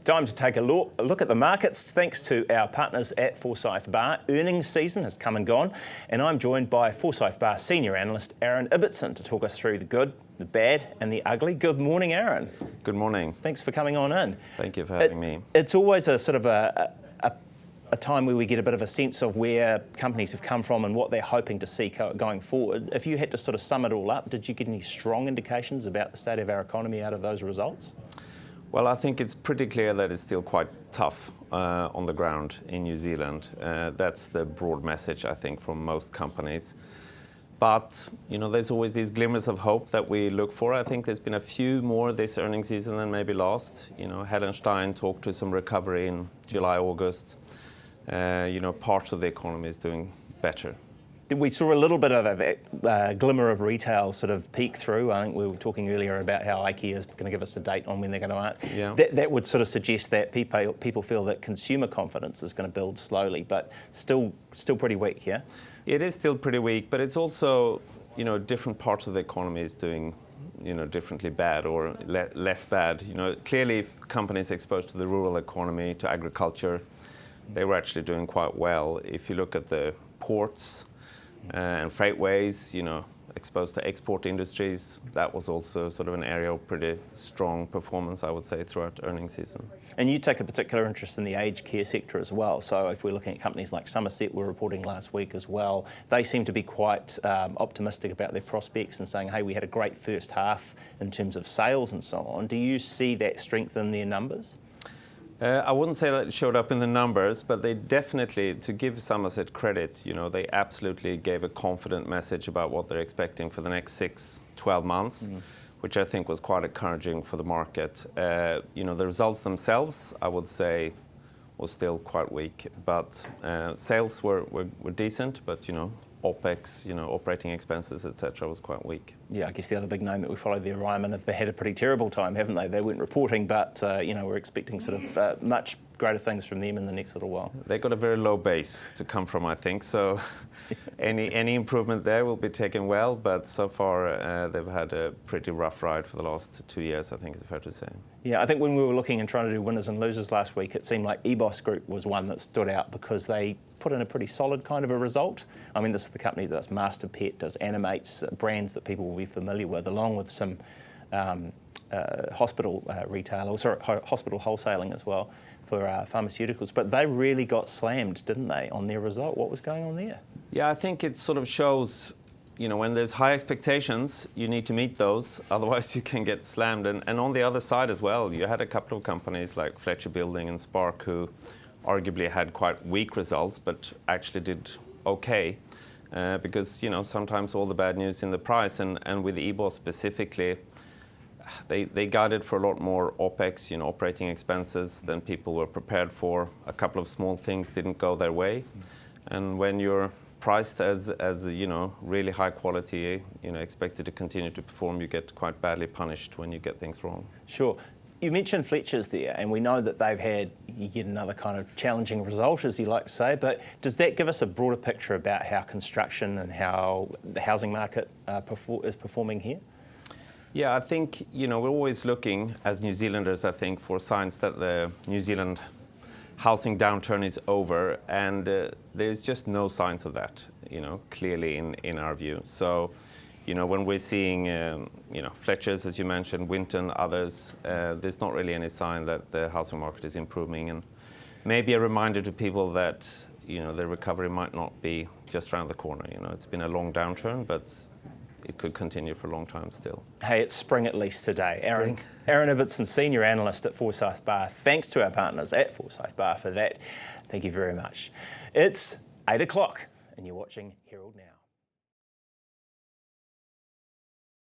Time to take a look at the markets. Thanks to our partners at Forsyth Barr. Earnings season has come and gone, and I'm joined by Forsyth Barr Senior Analyst Aaron Ibbotson to talk us through the good, the bad and the ugly. Good morning, Aaron. Good morning. Thanks for coming on in. Thank you for having me. It's always a sort of a time where we get a bit of a sense of where companies have come from and what they're hoping to see going forward. If you had to sort of sum it all up, did you get any strong indications about the state of our economy out of those results? Well, I think it's pretty clear that it's still quite tough on the ground in New Zealand. That's the broad message, I think, from most companies. But, you know, there's always these glimmers of hope that we look for. I think there's been a few more this earnings season than maybe last. You know, Helen Stein talked to some recovery in July, August. Parts of the economy is doing better. We saw a little bit of a glimmer of retail sort of peek through. I think we were talking earlier about how IKEA is going to give us a date on when they're going to act. Yeah. That would sort of suggest that people feel that consumer confidence is going to build slowly, but still pretty weak, yeah? It is still pretty weak, but it's also, you know, different parts of the economy is doing, you know, differently bad or less bad. You know, clearly companies exposed to the rural economy, to agriculture, they were actually doing quite well. If you look at the ports and freightways, you know, exposed to export industries, that was also sort of an area of pretty strong performance, I would say, throughout earnings season. And you take a particular interest in the aged care sector as well. So if we're looking at companies like Somerset, were reporting last week as well, they seem to be quite optimistic about their prospects and saying, hey, we had a great first half in terms of sales and so on. Do you see that strength in their numbers? I wouldn't say that it showed up in the numbers, but they definitely, to give Somerset credit, you know, they absolutely gave a confident message about what they're expecting for the next 6-12 months, which I think was quite encouraging for the market. You know, the results themselves, I would say, was still quite weak, but sales were decent, but, you know, OPEX, you know, operating expenses, etc., was quite weak. Yeah, I guess the other big name that we follow there, Ryman, have had a pretty terrible time, haven't they? They weren't reporting, but, we're expecting sort of much greater things from them in the next little while. They got a very low base to come from, I think, so any improvement there will be taken well, but so far they've had a pretty rough ride for the last 2 years, I think it's fair to say. Yeah, I think when we were looking and trying to do winners and losers last week, it seemed like Ibbotson Group was one that stood out because they put in a pretty solid kind of a result. I mean, this is the company that does Master Pet, does Animates, brands that people will be familiar with, along with some hospital retail, or sorry, hospital wholesaling as well for pharmaceuticals. But they really got slammed, didn't they, on their result? What was going on there? Yeah, I think it sort of shows, you know, when there's high expectations, you need to meet those, otherwise you can get slammed. And on the other side as well, you had a couple of companies like Fletcher Building and Spark who arguably had quite weak results, but actually did okay. Because, you know, sometimes all the bad news in the price, and with Ibbotson specifically, they guided for a lot more OPEX, you know, operating expenses than people were prepared for. A couple of small things didn't go their way. And when you're priced as you know, really high quality, you know, expected to continue to perform, you get quite badly punished when you get things wrong. Sure. You mentioned Fletcher's there, and we know that they've had yet another kind of challenging result, as you like to say, but does that give us a broader picture about how construction and how the housing market is performing here? Yeah, I think, you know, we're always looking, as New Zealanders, I think, for signs that the New Zealand housing downturn is over, and there's just no signs of that, you know, clearly in our view. So, you know, when we're seeing, Fletcher's, as you mentioned, Winton, others, there's not really any sign that the housing market is improving. And maybe a reminder to people that, you know, the recovery might not be just around the corner. You know, it's been a long downturn, but it could continue for a long time still. Hey, it's spring at least today. Aaron Ibbotson, Senior Analyst at Forsyth Barr. Thanks to our partners at Forsyth Barr for that. Thank you very much. It's 8 o'clock and you're watching Herald Now.